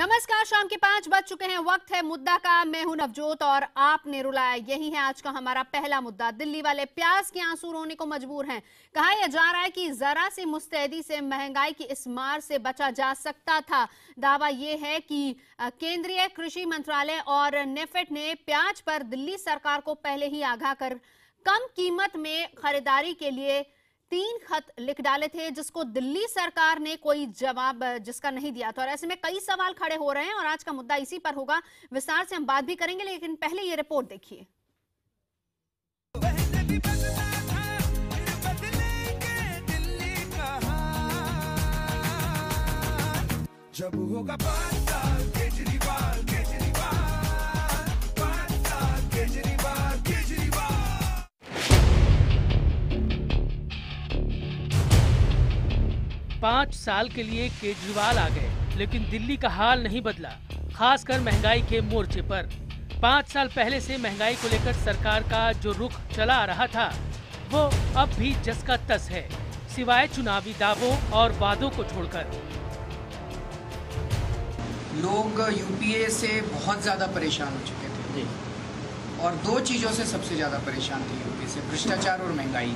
नमस्कार, शाम के 5 बज चुके हैं। वक्त है मुद्दा का। मैं हूं नवजोत और आपने रुलाया। यही है आज का हमारा पहला मुद्दा। दिल्ली वाले प्याज के आंसू रोने को मजबूर हैं। कहा यह जा रहा है कि जरा सी मुस्तैदी से महंगाई की इस मार से बचा जा सकता था। दावा यह है कि केंद्रीय कृषि मंत्रालय और नेफेड ने प्याज पर दिल्ली सरकार को पहले ही आगाह कर कम कीमत में खरीदारी के लिए 3 खत लिख डाले थे, जिसको दिल्ली सरकार ने कोई जवाब जिसका नहीं दिया था। और ऐसे में कई सवाल खड़े हो रहे हैं और आज का मुद्दा इसी पर होगा। विस्तार से हम बात भी करेंगे, लेकिन पहले ये रिपोर्ट देखिए। जब होगा 5 साल केजरीवाल केजरीवाल, 5 साल केजरीवाल केजरीवाल। 5 साल के लिए केजरीवाल आ गए, लेकिन दिल्ली का हाल नहीं बदला, खासकर महंगाई के मोर्चे पर। 5 साल पहले से महंगाई को लेकर सरकार का जो रुख चला आ रहा था, वो अब भी जस का तस है, सिवाय चुनावी दावों और वादों को छोड़कर। लोग यूपीए से बहुत ज़्यादा परेशान हो चुके थे और 2 चीज़ों से सबसे ज़्यादा परेशान थे यूपी से, भ्रष्टाचार और महंगाई।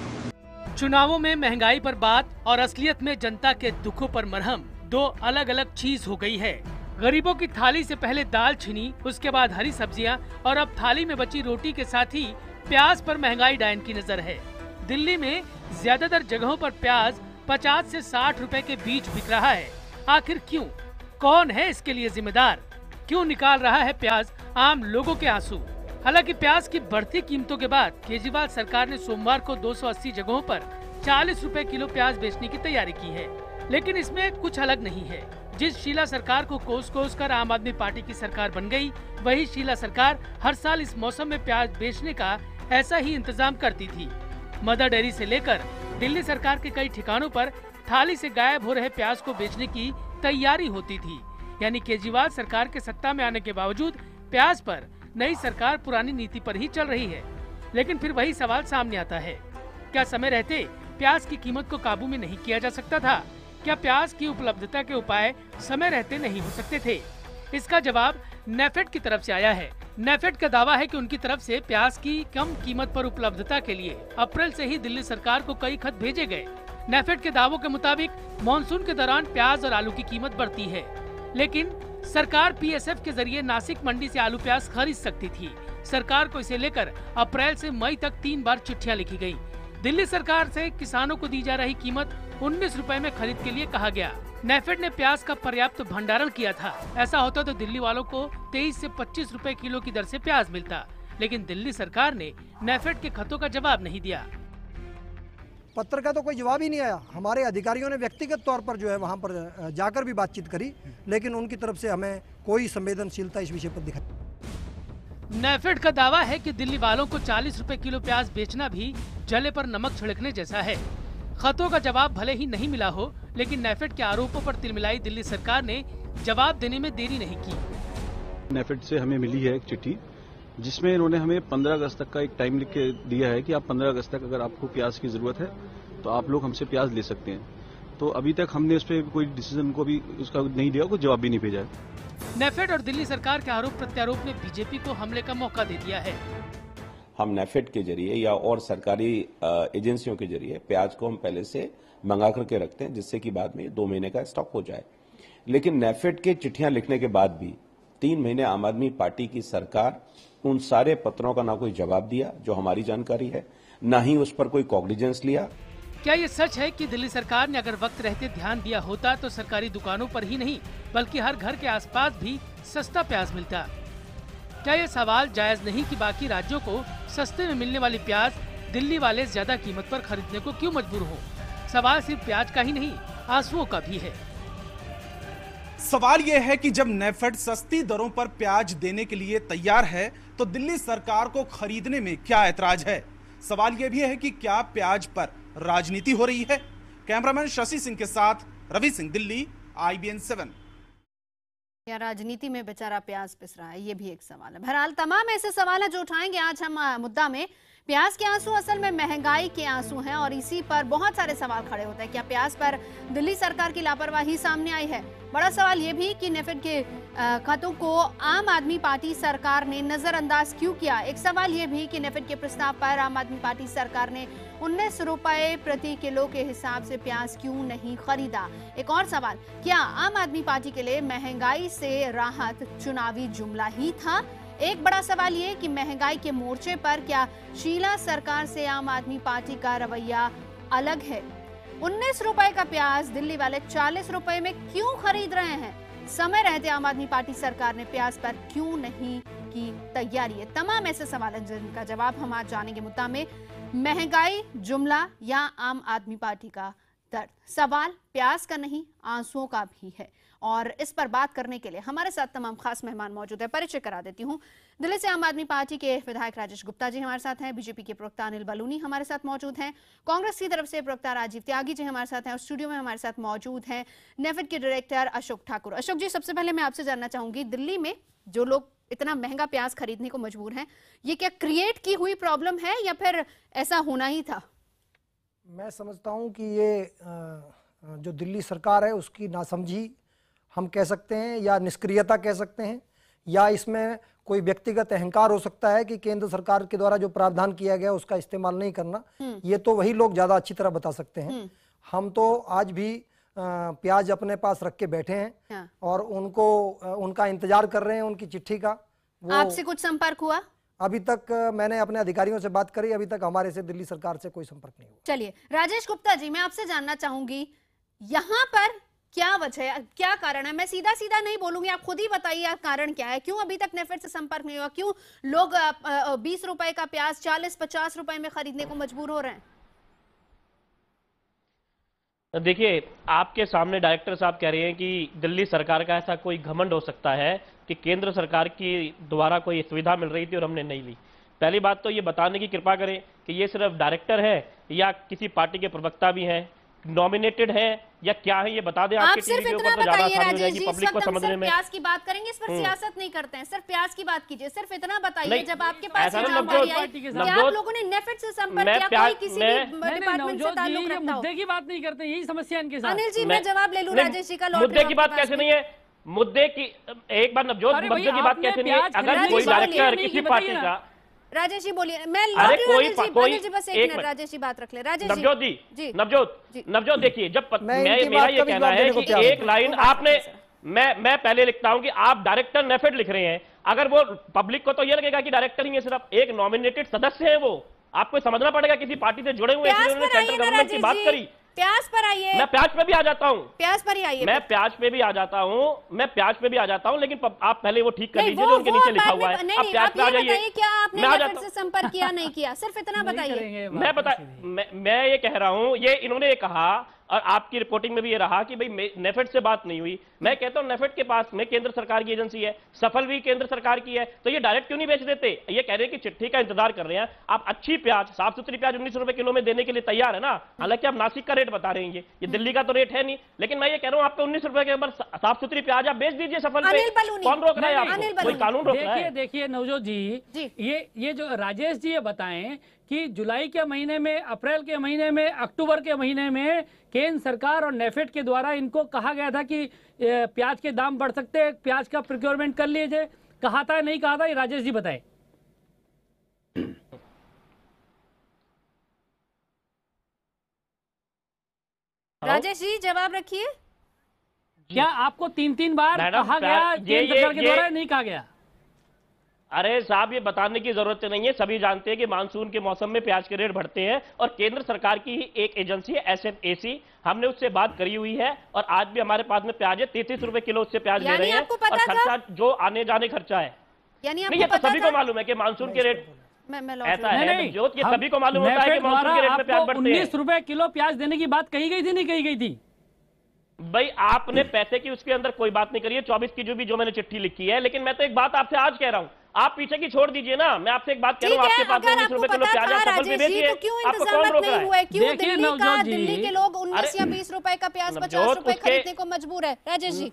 चुनावों में महंगाई पर बात और असलियत में जनता के दुखों पर मरहम, 2 अलग अलग चीज हो गई है। गरीबों की थाली से पहले दाल छीनी, उसके बाद हरी सब्जियां और अब थाली में बची रोटी के साथ ही प्याज पर महंगाई डायन की नजर है। दिल्ली में ज्यादातर जगहों पर प्याज 50 से 60 रुपए के बीच बिक रहा है। आखिर क्यों? कौन है इसके लिए जिम्मेदार? क्यों निकाल रहा है प्याज आम लोगों के आंसू? हालांकि प्याज की बढ़ती कीमतों के बाद केजरीवाल सरकार ने सोमवार को 280 जगहों पर 40 रुपए किलो प्याज बेचने की तैयारी की है, लेकिन इसमें कुछ अलग नहीं है। जिस शीला सरकार को कोस कोस कर आम आदमी पार्टी की सरकार बन गई, वही शीला सरकार हर साल इस मौसम में प्याज बेचने का ऐसा ही इंतजाम करती थी। मदर डेयरी से लेकर दिल्ली सरकार के कई ठिकानों पर थाली से गायब हो रहे प्याज को बेचने की तैयारी होती थी। यानी केजरीवाल सरकार के सत्ता में आने के बावजूद प्याज पर नई सरकार पुरानी नीति पर ही चल रही है। लेकिन फिर वही सवाल सामने आता है, क्या समय रहते प्याज की कीमत को काबू में नहीं किया जा सकता था? क्या प्याज की उपलब्धता के उपाय समय रहते नहीं हो सकते थे? इसका जवाब नेफेड की तरफ से आया है। नेफेड का दावा है कि उनकी तरफ से प्याज की कम कीमत पर उपलब्धता के लिए अप्रैल से ही दिल्ली सरकार को कई खत भेजे गए। नेफेड के दावों के मुताबिक मानसून के दौरान प्याज और आलू की कीमत बढ़ती है, लेकिन सरकार पीएसएफ के जरिए नासिक मंडी से आलू प्याज खरीद सकती थी। सरकार को इसे लेकर अप्रैल से मई तक 3 बार चिट्ठियां लिखी गयी। दिल्ली सरकार से किसानों को दी जा रही कीमत 19 रुपए में खरीद के लिए कहा गया। नेफेड ने प्याज का पर्याप्त भंडारण किया था। ऐसा होता तो दिल्ली वालों को 23 से 25 रुपए किलो की दर से प्याज मिलता, लेकिन दिल्ली सरकार ने नेफेड के खतों का जवाब नहीं दिया। पत्र का तो कोई जवाब ही नहीं आया। हमारे अधिकारियों ने व्यक्तिगत तौर पर जो है वहां पर जाकर भी बातचीत करी, लेकिन उनकी तरफ से हमें कोई संवेदनशीलता इस विषय पर दिखाई। नेफेड का दावा है कि दिल्ली वालों को 40 रुपए किलो प्याज बेचना भी जले पर नमक छिड़कने जैसा है। खतों का जवाब भले ही नहीं मिला हो, लेकिन नेफेड के आरोपों पर तिलमिलाई दिल्ली सरकार ने जवाब देने में देरी नहीं की। नेफेड से हमें मिली है एक चिट्ठी, जिसमें इन्होंने हमें 15 अगस्त तक का एक टाइम लिख के दिया है कि आप 15 अगस्त तक अगर आपको प्याज की जरूरत है तो आप लोग हमसे प्याज ले सकते हैं। तो अभी तक हमने उस पर कोई डिसीजन को भी उसका नहीं दिया, कोई जवाब भी नहीं भेजा है। नेफेड और दिल्ली सरकार के आरोप प्रत्यारोप ने बीजेपी को हमले का मौका दे दिया है। हम नेफेड के जरिए या और सरकारी एजेंसियों के जरिए प्याज को हम पहले से मंगा करके रखते हैं, जिससे कि बाद में 2 महीने का स्टॉक हो जाए। लेकिन नेफेड के चिट्ठियां लिखने के बाद भी 3 महीने आम आदमी पार्टी की सरकार उन सारे पत्रों का ना कोई जवाब दिया जो हमारी जानकारी है, ना ही उस पर कोई कॉग्निजेंस लिया। क्या ये सच है कि दिल्ली सरकार ने अगर वक्त रहते ध्यान दिया होता तो सरकारी दुकानों पर ही नहीं बल्कि हर घर के आसपास भी सस्ता प्याज मिलता? क्या ये सवाल जायज नहीं कि बाकी राज्यों को सस्ते में मिलने वाली प्याज दिल्ली वाले ज्यादा कीमत पर खरीदने को क्यों मजबूर हो? सवाल सिर्फ प्याज का ही नहीं, आंसुओं का भी है। सवाल यह है कि जब नेफेड सस्ती दरों पर प्याज देने के लिए तैयार है तो दिल्ली सरकार को खरीदने में क्या ऐतराज है? सवाल यह भी है कि क्या प्याज पर राजनीति हो रही है? कैमरामैन शशि सिंह के साथ रवि सिंह, दिल्ली, IBN 7। या राजनीति में बेचारा प्याज पिस रहा है, ये भी एक सवाल है। बहरहाल तमाम ऐसे सवाल जो उठाएंगे आज हम मुद्दा में। प्याज के आंसू असल में महंगाई के आंसू हैं और इसी पर बहुत सारे सवाल खड़े होते हैं। क्या प्याज पर दिल्ली सरकार की लापरवाही सामने आई है? बड़ा सवाल ये भी कि नेफेड के खतों को आम आदमी पार्टी सरकार ने नजरअंदाज क्यों किया। एक सवाल ये भी कि नेफेड के प्रस्ताव पर आम आदमी पार्टी सरकार ने 19 रुपए प्रति किलो के हिसाब से प्याज क्यों नहीं खरीदा। एक और सवाल, क्या आम आदमी पार्टी के लिए महंगाई से राहत चुनावी जुमला ही था? एक बड़ा सवाल ये कि महंगाई के मोर्चे पर क्या शीला सरकार से आम आदमी पार्टी का रवैया अलग है? 19 रुपए का प्याज दिल्ली वाले 40 रुपए में क्यों खरीद रहे हैं? समय रहते आम आदमी पार्टी सरकार ने प्याज पर क्यों नहीं की तैयारी है? तमाम ऐसे सवाल हैं जिनका जवाब हम आज जानेंगे मुद्दा में। महंगाई जुमला या आम आदमी पार्टी का दर्द? सवाल प्याज का नहीं, आंसुओं का भी है। और इस पर बात करने के लिए हमारे साथ तमाम खास मेहमान मौजूद है। परिचय करा देती हूँ। दिल्ली से आम आदमी पार्टी के विधायक राजेश गुप्ता जी हमारे साथ हैं। बीजेपी के प्रवक्ता अनिल बलूनी हमारे साथ मौजूद हैं। कांग्रेस की तरफ से प्रवक्ता राजीव त्यागी जी हमारे साथ हैं और स्टूडियो में हमारे साथ मौजूद हैं नेफेड के डायरेक्टर अशोक ठाकुर। अशोक जी, सबसे पहले मैं आपसे जानना चाहूंगी, दिल्ली में जो लोग इतना महंगा प्याज खरीदने को मजबूर हैं, ये क्या क्रिएट की हुई प्रॉब्लम है या फिर ऐसा होना ही था? मैं समझता हूं कि ये जो दिल्ली सरकार है उसकी नासमझी हम कह सकते हैं या निष्क्रियता कह सकते हैं, या इसमें कोई व्यक्तिगत अहंकार हो सकता है कि केंद्र सरकार के द्वारा जो प्रावधान किया गया उसका इस्तेमाल नहीं करना। ये तो वही लोग ज़्यादा अच्छी तरह बता सकते हैं। हम तो आज भी प्याज अपने पास रख के बैठे हैं और उनका इंतजार कर रहे हैं, उनकी चिट्ठी का। आपसे कुछ संपर्क हुआ? अभी तक मैंने अपने अधिकारियों से बात करी, अभी तक हमारे से दिल्ली सरकार से कोई संपर्क नहीं हुआ। चलिए राजेश गुप्ता जी, मैं आपसे जानना चाहूंगी यहाँ पर क्या वजह है, क्या कारण है? मैं सीधा सीधा नहीं बोलूंगी, आप खुद ही बताइए कारण क्या है। क्यों अभी तक नेफेड से संपर्क नहीं हुआ? क्यों लोग 20 रुपए का प्याज 40-50 रुपए में खरीदने को मजबूर हो रहे हैं? देखिए, आपके सामने डायरेक्टर साहब कह रहे हैं कि दिल्ली सरकार का ऐसा कोई घमंड हो सकता है कि केंद्र सरकार की द्वारा कोई सुविधा मिल रही थी और हमने नहीं ली। पहली बात तो ये बताने की कृपा करें कि ये सिर्फ डायरेक्टर है या किसी पार्टी के प्रवक्ता भी हैं, नॉमिनेटेड है या क्या है, ये बता दें। आप सिर्फ इतना बताइए राजेश जी, पब्लिक को समझने में। प्याज की बात करेंगे, इस पर सियासत नहीं करते हैं, सिर्फ प्याज की बात कीजिए। सिर्फ इतना बताइए, जब आपके पास जानकारी आई कि आप लोगों ने नेफेड से संपर्क किया, कोई किसी भी डिपार्टमेंट से ताल्लुक रखता हो? मुद्दे की बात नहीं करते, यही समस्या इनके साथ। अनिल जी, मैं जवाब ले लूं राजेश जी का? मुद्दे की बात कैसे नहीं है? मुद्दे की एक बार नवजोत, मुद्दे की बात कैसे नहीं है? अगर कोई डायरेक्टर किसी पार्टी का, राजेश जी बोलिए। मैं कोई जी बस एक मिनट, राजेश जी बात रख ले। राजेश नवजोत जी, नवजोत देखिए, जब मेरा ये कहना है कि एक लाइन आपने, मैं पहले लिखता हूं कि आप डायरेक्टर नेफेड लिख रहे हैं। अगर वो पब्लिक को तो ये लगेगा कि डायरेक्टर ही है, सिर्फ एक नॉमिनेटेड सदस्य है वो। आपको समझना पड़ेगा किसी पार्टी से जुड़े हुए, उन्होंने सेंट्रल गवर्नमेंट की बात करी। प्याज पर आइए। मैं प्याज पे भी आ जाता हूँ, प्याज पर ही आइए। मैं प्याज पे भी आ जाता हूँ, लेकिन आप पहले वो ठीक कर लीजिए जो उनके नीचे लिखा हुआ है। नहीं, आप पे आ जाइए। क्या आपने नेफेड से संपर्क किया नहीं किया? सिर्फ इतना बताइए। मैं ये कह रहा हूँ, ये इन्होंने ये कहा और आपकी रिपोर्टिंग में भी ये रहा कि भाई नेफेड से बात नहीं हुई। मैं कहता हूं नेफेड के पास में केंद्र सरकार की एजेंसी है, सफल भी केंद्र सरकार की है, तो ये डायरेक्ट क्यों नहीं बेच देते? ये कह रहे हैं कि चिट्ठी का इंतजार कर रहे हैं। आप अच्छी प्याज, साफ सुथरी प्याज 19 रुपए किलो में देने के लिए तैयार है ना? हालांकि आप नासिक का रेट बता रहे हैं, ये दिल्ली का तो रेट है नहीं, लेकिन मैं ये कह रहा हूं आपको 19 रुपए के ऊपर साफ सुथरी प्याज आप बेच दीजिए सफल पे। कौन रोक रहा है आपको? कोई कानून रोक रहा है? देखिए नवजोत जी, ये जो राजेश जी ये बताएं कि जुलाई के महीने में, अप्रैल के महीने में, अक्टूबर के महीने में केंद्र सरकार और नेफेड के द्वारा इनको कहा गया था कि प्याज के दाम बढ़ सकते हैं, प्याज का प्रोक्योरमेंट कर लीजिए। कहा था नहीं कहा था? ये राजेश जी बताएं। राजेश जी जवाब रखिए। क्या आपको 3 बार कहा गया केंद्र सरकार के द्वारा, नहीं कहा गया? अरे साहब, ये बताने की जरूरत नहीं है, सभी जानते हैं कि मानसून के मौसम में प्याज के रेट बढ़ते हैं और केंद्र सरकार की ही एक एजेंसी है SFAC, हमने उससे बात करी हुई है और आज भी हमारे पास में प्याज है, 33 रुपए किलो उससे प्याज ले रहे हैं। और खर्चा जो आने जाने खर्चा है, ये तो सभी को मालूम है कि मानसून के रेट ऐसा है। जो सभी को मालूम होता है कि मानसून के रेट में प्याज बढ़ते हैं। 19 रुपए किलो प्याज देने की बात कही गई थी, नहीं कही गई थी? भाई आपने पैसे की उसके अंदर कोई बात नहीं करी है, 24 की जो मैंने चिट्ठी लिखी है। लेकिन मैं तो एक बात आपसे आज कह रहा हूं, आप पीछे की छोड़ दीजिए ना, मैं आपसे एक बात कह रहा हूं, आपके पास 19 रुपए किलो प्याज है, सफल पे बेचिए। आपको कौन रोक रहा है? क्यों दिल्ली के लोग 19 या 20 रुपए का प्याज 50 रुपए खरीदने को मजबूर है? राजेश जी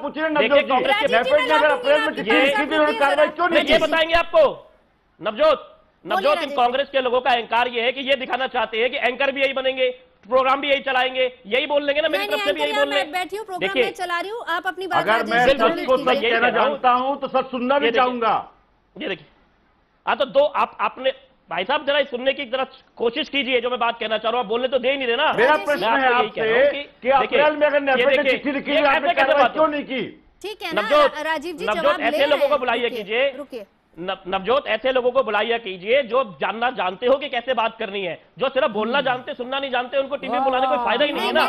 पूछिए देखिए, कांग्रेस के नेफेड ने अगर अप्रैल में चिट्ठी लिखी थी उन्होंने कार्रवाई क्यों नहीं ये की? बताएंगे आपको नवजोत इन राजेश कांग्रेस के लोगों का अहंकार ये है कि ये दिखाना चाहते हैं कि एंकर भी यही बनेंगे, प्रोग्राम भी यही चलाएंगे, यही बोल लेंगे ना, मेरी तरफ से भी यही बोल लेंगे। मैं बैठी हूँ, प्रोग्राम मैं चला रही हूँ, आप अपनी बात अगर मैं सच को सच कहना जानता हूं तो सच सुनना भी चाहूंगा। ये देखिए, हाँ तो दो आपने भाई साहब जरा सुनने की जरा कोशिश कीजिए, जो मैं बात कहना चाह रहा हूँ, आप बोलने तो दे ही नहीं देना। मेरा प्रश्न है आपसे कि अप्रैल में अगर नेफेड ने चिट्ठी लिखी है, आपने कार्रवाई क्यों नहीं की? ठीक है ना राजीव जी, नवजोत ऐसे लोगों को बुलाइए कीजिए, रुकिए नवजोत ऐसे लोगों को बुलाइए कीजिए जो जानना जानते हो कि कैसे बात करनी है, जो सिर्फ बोलना जानते सुनना नहीं जानते, उनको टीवी बुलाने कोई फायदा ही नहीं है ना।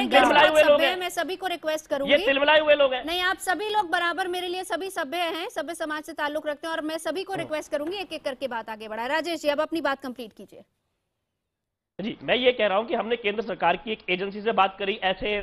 तिलमिलाए हुए लोग हैं, मैं सभी को रिक्वेस्ट करूंगी, ये तिलमिलाए हुए लोग हैं। नहीं, आप सभी लोग बराबर मेरे लिए सभी सभ्य हैं, सभ्य समाज से ताल्लुक रखते हैं, और मैं सभी को रिक्वेस्ट करूंगी एक एक करके बात आगे बढ़ाए। राजेश जी, अब अपनी बात कंप्लीट कीजिए। जी, मैं ये कह रहा हूं कि हमने केंद्र सरकार की एक एजेंसी से बात करी, ऐसे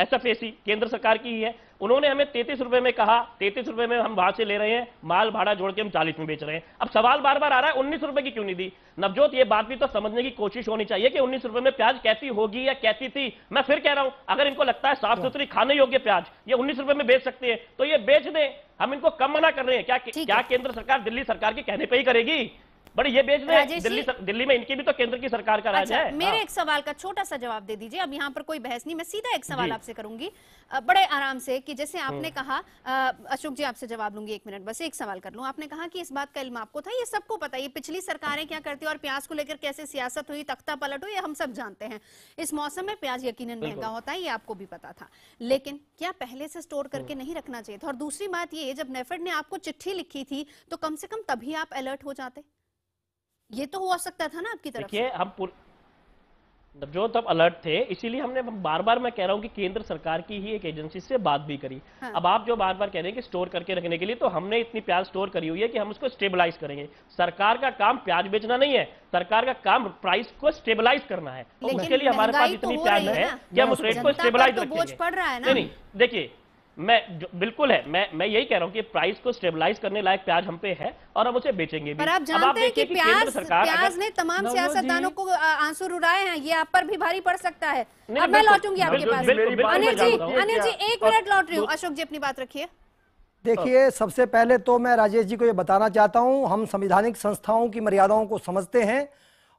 SFAC केंद्र सरकार की ही है, उन्होंने हमें 33 रुपए में कहा, 33 रुपए में हम वहां से ले रहे हैं, माल भाड़ा जोड़ के हम 40 में बेच रहे हैं। अब सवाल बार बार आ रहा है 19 रुपए की क्यों नहीं दी? नवजोत, ये बात भी तो समझने की कोशिश होनी चाहिए कि 19 रुपए में प्याज कैसी होगी या कैसी थी। मैं फिर कह रहा हूं, अगर इनको लगता है साफ सुथरी खाने योग्य प्याज ये 19 रुपए में बेच सकते हैं तो ये बेच दें, हम इनको कम मना कर रहे हैं। क्या केंद्र सरकार दिल्ली सरकार के कहने पर ही करेगी? बड़े ये बेच दें, दिल्ली में इनकी भी तो केंद्र की सरकार का राज है। मेरे एक सवाल का छोटा सा जवाब दे दीजिए, अब यहाँ पर कोई बहस नहीं, मैं सीधा एक सवाल आपसे करूंगी बड़े आराम से, कि जैसे आपने कहा, अशोक जी आपसे जवाब लूंगी, एक मिनट बस एक सवाल कर लूं। आपने कहा कि इस बात का इल्म आपको था, ये सबको पता है, ये पिछली सरकारें क्या करती है और प्याज को लेकर कैसे सियासत हुई, तख्ता पलट हुई, ये हम सब जानते हैं। इस मौसम में प्याज यकीनन महंगा होता है, ये आपको भी पता था, लेकिन क्या पहले से स्टोर करके नहीं रखना चाहिए था? और दूसरी बात ये, जब नेफेड ने आपको चिट्ठी लिखी थी तो कम से कम तभी आप अलर्ट हो जाते, ये तो हो सकता था ना आपकी तरफ से। हम जो तब अलर्ट थे, इसीलिए हमने बार बार, मैं कह रहा हूं कि केंद्र सरकार की ही एक एजेंसी से बात भी करी। हाँ। अब आप जो बार बार कह रहे हैं कि स्टोर करके रखने के लिए, तो हमने इतनी प्याज स्टोर करी हुई है कि हम उसको स्टेबलाइज करेंगे। सरकार का काम प्याज बेचना नहीं है, सरकार का काम प्राइस को स्टेबलाइज करना है, उसके लिए हमारे पास इतनी प्याज है कि हम उस रेट को स्टेबलाइज रखेंगे। नहीं, देखिए बिल्कुल है, मैं यही कह रहा हूं कि प्राइस को स्टेबलाइज करने लायक प्याज हम पे है और हम उसे बेचेंगे भी। पर आप जानते हैं कि प्याज ने तमाम सियासतदानों को आंसू रुलाए हैं, ये आप पर भी भारी पड़ सकता है। अब मैं लौटूंगी आपके पास। अनिल जी 1 मिनट लौट रही हूँ, अशोक जी अपनी बात रखिए। देखिए, सबसे पहले तो मैं राजेश जी को ये बताना चाहता हूँ, हम संवैधानिक संस्थाओं की मर्यादाओं को समझते हैं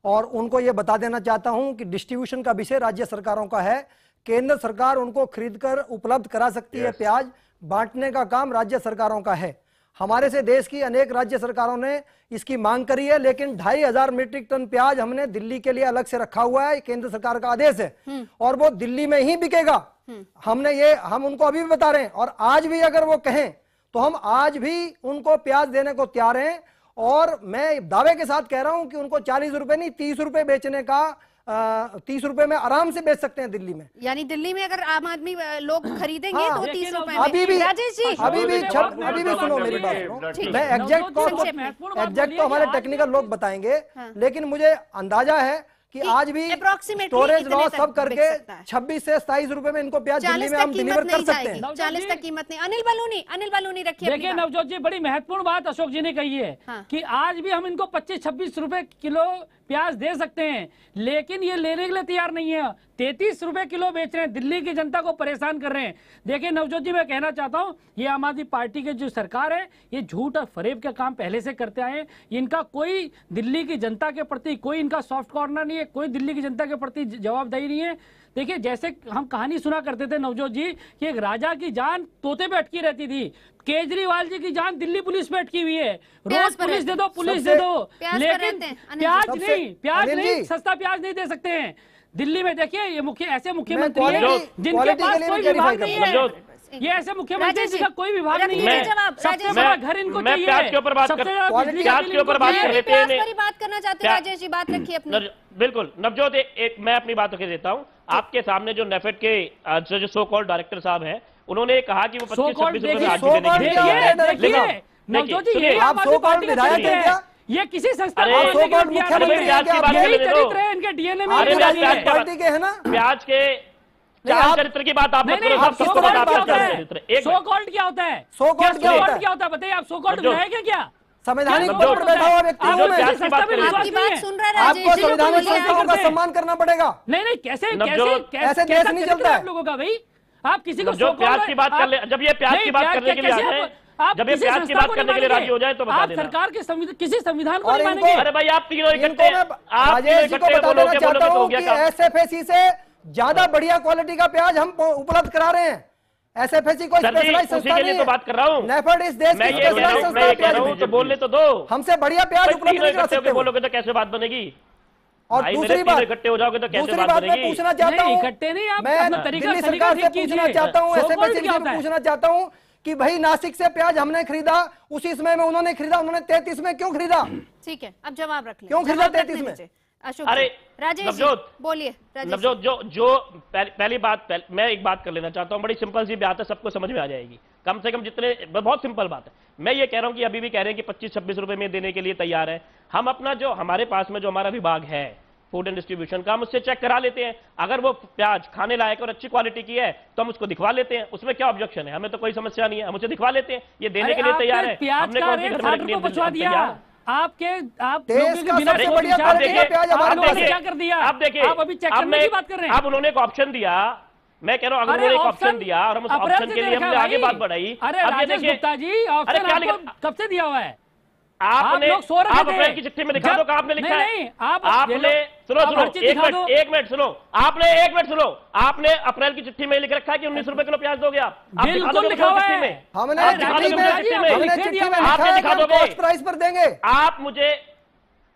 और उनको ये बता देना चाहता हूँ कि डिस्ट्रीब्यूशन का विषय राज्य सरकारों का है। केंद्र सरकार उनको खरीदकर उपलब्ध करा सकती है, प्याज बांटने का काम राज्य सरकारों का है। हमारे से देश की अनेक राज्य सरकारों ने इसकी मांग करी है, लेकिन 2500 मीट्रिक टन प्याज हमने दिल्ली के लिए अलग से रखा हुआ है, केंद्र सरकार का आदेश है और वो दिल्ली में ही बिकेगा। हम उनको अभी भी बता रहे हैं, और आज भी अगर वो कहें तो हम आज भी उनको प्याज देने को तैयार हैं। और मैं दावे के साथ कह रहा हूं कि उनको 40 रुपए नहीं 30 रुपए बेचने का 30 रुपए में आराम से बेच सकते हैं दिल्ली में। यानी दिल्ली में अगर आम आदमी लोग खरीदेंगे तो 30 रुपए में। अभी भी राजेश जी अभी भी सुनो मेरी बात सुनो, मैं एग्जैक्ट तो हमारे टेक्निकल लोग बताएंगे, लेकिन मुझे अंदाजा है कि आज भी स्टोरेज लॉ सब करके 26 से 27 रुपए में इनको प्याज दिल्ली में हम डिलीवर कर सकते हैं। 40 तक कीमत नहीं। अनिल बलूनी रखिए। देखिए नवजोत जी, बड़ी महत्वपूर्ण बात अशोक जी ने कही है कि आज भी हम इनको 25-26 रुपए किलो प्याज दे सकते हैं, लेकिन ये लेने के लिए तैयार नहीं है। 33 रुपए किलो बेच रहे हैं, दिल्ली की जनता को परेशान कर रहे हैं। देखिए नवजोत जी, मैं कहना चाहता हूं, ये आम आदमी पार्टी के जो सरकार है, ये झूठ और फरेब का काम पहले से करते आए हैं। इनका कोई दिल्ली की जनता के प्रति कोई इनका सॉफ्ट कॉर्नर नहीं है, कोई दिल्ली की जनता के प्रति जवाबदेही नहीं है। देखिए, जैसे हम कहानी सुना करते थे नवजोत जी कि एक राजा की जान तोते पे अटकी रहती थी, केजरीवाल जी की जान दिल्ली पुलिस में अटकी हुई है। रोज पुलिस दे दो, लेकिन प्याज नहीं सस्ता प्याज नहीं दे सकते हैं। दिल्ली में देखिए, ये ऐसे मुख्यमंत्री हैं जिनके पास कोई विभाग नहीं है। ये ऐसे मुख्यमंत्री जिसका कोई विभाग नहीं है। सबसे बड़ा घर इनको चाहिए। प्याज के ऊपर बात कर लेते हैं, बात करना चाहते हैं राजेश जी, बात रखिए अपनी। बिल्कुल नवजोत, मैं अपनी बात रख देता हूँ। आपके सामने जो नेफेड के जो सो कॉल्ड डायरेक्टर साहब हैं, उन्होंने कहा कि वो 25-26 रुपए आज भी देने के लिए। नवजोत जी, ये आप सो कॉल्ड विधायक हैं क्या? ये किसी संस्था इनके डीएनए में पार्टी के है ना। प्याज के चरित्र की बात आप मत करो। सो कॉल्ड क्या होता है? सो कॉल्ड क्या होता है बताइए आप? सो कॉल्ड विधायक है क्या? संवैधानिक पद पर बैठा हुआ व्यक्ति हूं मैं। आपकी बात सुन रहा है आपको संवैधानिक संस्थाओं का सम्मान करना पड़ेगा। नहीं कैसे ऐसे देश नहीं चलता है लोगों का भाई। आप किसी को जो प्याज की बात कर ले, जब ये प्याज की बात करने के लिए आते हैं, जब ये प्याज की बात करने के लिए राजी हो जाए तो बता देना। सरकार के किसी संविधान को नहीं मानेंगे। अरे भाई आप तीनों इकट्ठे बोलोगे तो हो गया। एसएफएसी से ज्यादा बढ़िया क्वालिटी का प्याज हम उपलब्ध करा रहे हैं। एसएफएसी को स्पेशलाइज्ड संस्था नहीं है, तो बात कर रहा हूं। नेफेड इस देश की स्पेशलाइज्ड संस्था है। तो बोलने तो दो, हमसे बढ़िया प्याज उपलब्ध नहीं करा सकते। बोलोगे तो कैसे बात बनेगी? और दूसरी बात, इकट्ठे हो जाओगे तो कैसे बात बनेगी? मैं पूछना चाहता हूं, इकट्ठे नहीं, आप मैं दिल्ली सरकार से पूछना चाहता हूं, एसएफएसी से पूछना चाहता हूं कि भाई नासिक से प्याज हमने खरीदा, उसी समय में उन्होंने खरीदा, उन्होंने 33 में क्यों खरीदा? ठीक है, अब जवाब रख लें। क्यों खरीदा 33 में? अशोक, अरे राजेश बोलिए। नवजोत, जो पहली बात मैं एक बात कर लेना चाहता हूं, बड़ी सिंपल सी बात है, सबको समझ में आ जाएगी। कम से कम जितने, बहुत सिंपल बात है। मैं ये कह रहा हूं कि अभी भी कह रहे हैं कि 25-26 रुपए में देने के लिए तैयार है। हम अपना जो हमारे पास में जो हमारा विभाग है फूड एंड डिस्ट्रीब्यूशन का, हम उससे चेक करा लेते हैं। अगर वो प्याज खाने लायक और अच्छी क्वालिटी की है तो हम उसको दिखवा लेते हैं, उसमें क्या ऑब्जेक्शन है? हमें तो कोई समस्या नहीं है, हम उसे दिखवा लेते हैं। ये देने के लिए तैयार है। हमने कौन सी घर में रखनी है? आप देश का सबसे बढ़िया क्वालिटी का प्याज हमारे पास है। क्या कर दिया? आप देखिए, आप अभी चेक करने की बात कर रहे हैं। अब उन्होंने एक ऑप्शन दिया, मैं कह रहा हूं अगर उन्होंने एक ऑप्शन दिया और हम उस ऑप्शन के लिए हमने आगे बात बढ़ाई। अरे राजेश गुप्ता जी, ऑप्शन आपको कब से दिया हुआ है? आपने आप अप्रैल की चिट्ठी में दिखा दो, आपने लिखा है। आपने सुनो एक मिनट सुनो, आपने एक मिनट सुनो, आपने अप्रैल की चिट्ठी में लिख रखा है कि 19 रुपए किलो प्याज दोगे आप। बिल्कुल लिखा हुआ है, हमने चिट्ठी में लिखा है कि कॉस्ट प्राइस पर देंगे। आप मुझे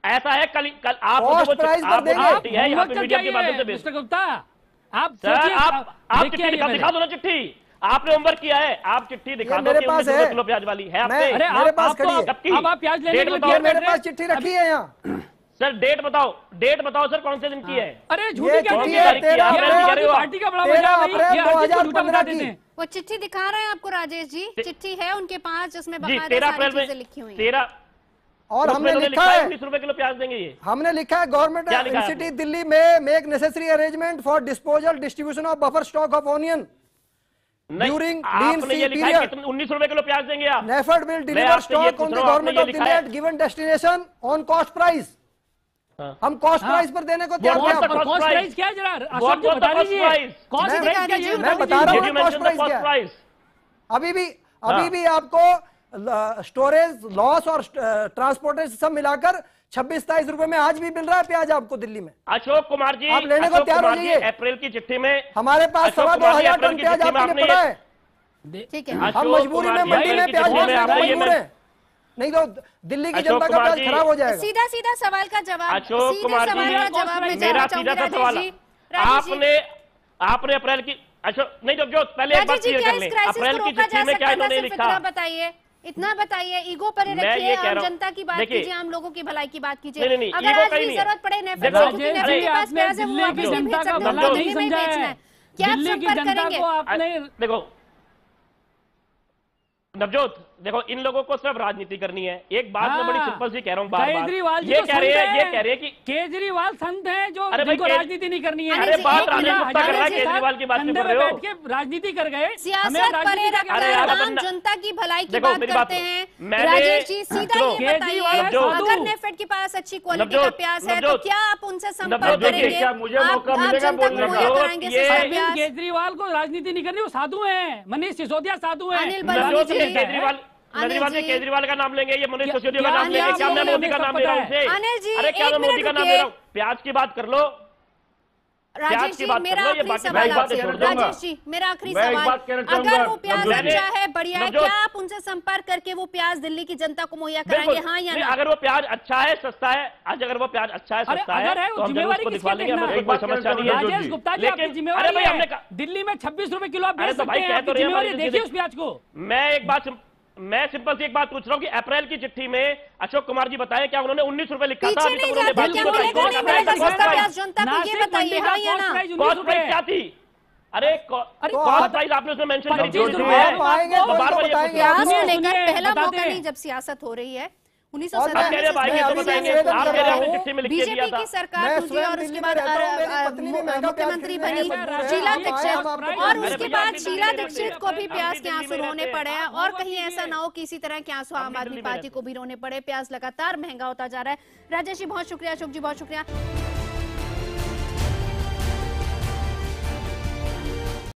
ऐसा है, कल आप कॉस्ट प्राइस पर देंगे। है यहाँ पे मीडिया के माध्यम से मिस्टर गुप्ता, आप चिट्ठी दिखा दो ना, चिट्ठी आपने होमवर्क किया है, आप चिट्ठी दिखा दो कि 19 रुपए किलो प्याज वाली है आपने। मेरे पास खड़ी है। अब आप प्याज लेने के लिए मेरे पास चिट्ठी रखी है यहाँ। सर डेट बताओ सर, कौन से दिन की है? अरे झूठी क्या चिट्ठी है? 13 पार्टी का बड़ा मजा है, 2015 की वो चिट्ठी दिखा रहे हैं आपको राजेश जी, चिट्ठी है उनके पास जिसमें 13 अप्रैल में लिखी हुई 13 और हमने लिखा है 19 रुपए किलो प्याज देंगे। ये हमने लिखा है गवर्नमेंट सिटी दिल्ली में make necessary arrangement for disposal distribution of buffer stock of onion during आपने ये लिखा है कि 19 रुपए किलो प्याज देंगे आप। NAFED will deliver stock on the government of Delhi at given destination on cost price. हम कॉस्ट प्राइस पर देने को तैयार हैं। कॉस्ट प्राइस क्या है जरा अशोक जी बता दीजिए। कॉस्ट प्राइस क्या है? मैं बता रहा हूं कॉस्ट प्राइस क्या है। अभी भी आपको स्टोरेज लॉस और ट्रांसपोर्टेशन सब मिलाकर 26-27 रुपए में आज भी मिल रहा है प्याज आपको दिल्ली में। अशोक कुमार जी, आप लेने को तैयार हो जाइए। अप्रैल की चिट्ठी में हमारे पास 2,25,000 टन प्याज आपके लिए पड़ा है। ठीक है, हम मजबूरी में मंडी में प्याज मजबूर है, नहीं तो दिल्ली की जनता का प्याज खराब हो जाएगा। सीधा सवाल का जवाब, अशोक कुमार जी, मेरा सीधा सा सवाल, आपने अप्रैल की नहीं जो पहले एक बात क्लियर कर लें, अप्रैल की चिट्ठी में क्या इन्होंने लिखा? बताइए, इतना बताइए, ईगो पर रखिए, आम जनता की बात कीजिए, आम लोगों की भलाई की बात कीजिए। अगर आज भी जरूरत पड़े नेफेड के पास प्याज है, वो वापस नहीं भेज सकते, दिल्ली में ही बेचना है, क्या आप संपर्क करेंगे? देखो नवजोत, देखो इन लोगों को सिर्फ राजनीति करनी है। एक बात मैं बड़ी सिंपल सी कह रहा हूँ, केजरीवाल ये कह रहे हैं कि केजरीवाल संत है जो जिनको राजनीति नहीं करनी है। अरे बात केजरीवाल की बात कर रहे हो, राजनीति कर गए, सियासत परे रखकर आम जनता की भलाई की बात करते हैं। राजेश जी सीधा ये बताइए, अगर नेफेड के पास अच्छी क्वालिटी का प्याज है तो क्या आप उनसे संपर्क करेंगे? आप जनता को मुहैया कराएंगे? केजरीवाल को राजनीति नहीं करनी, वो साधु है, मनीष सिसोदिया साधु है। अनिल बलूनी केजरीवाल का नाम लेंगे, ये मनीष सिसोदिया का नाम लेंगे, क्या मैं मोदी का नाम ले रहा हूँ? अरे क्या मैं मोदी का नाम ले रहा हूँ? प्याज की बात कर लो, राजेश जी, मेरा आखिरी सवाल आपसे, राजेश जी मेरा आखिरी सवाल, अगर वो प्याज अच्छा है, बढ़िया है, क्या आप उनसे संपर्क करके वो प्याज दिल्ली की जनता को मुहैया कराएंगे, हाँ या ना? अगर वो प्याज अच्छा है, सस्ता है, आज अगर वो प्याज अच्छा है, सस्ता है तो हम उसको दिखवा लेंगे, हमें कोई समस्या नहीं है। राजेश गुप्ता जी, आपकी जिम्मेवारी है, दिल्ली में 26 रुपए किलो आप बेच सकते हैं, जिम्मेवारी देखिए उस प्याज को। मैं सिंपल सी एक बात पूछ रहा हूँ कि अप्रैल की चिट्ठी में अशोक कुमार जी बताएं, क्या उन्होंने 19 रुपए लिखा था? अभी तक उन्होंने कॉस्ट प्राइस क्या थी? अरे कॉस्ट प्राइस आपने उसमें मेंशन प्याज को लेकर पहला मौका नहीं जब सियासत हो रही है। 1997 बीजेपी की सरकार टूटी और उसके बाद मुख्यमंत्री बनी शीला दीक्षित, और उसके बाद शीला दीक्षित को भी प्याज के आंसू रोने पड़े हैं, और कहीं ऐसा ना हो कि इसी तरह के आंसू आम आदमी पार्टी को भी रोने पड़े। प्याज लगातार महंगा होता जा रहा है। राजेश जी बहुत शुक्रिया, अशोक जी बहुत शुक्रिया।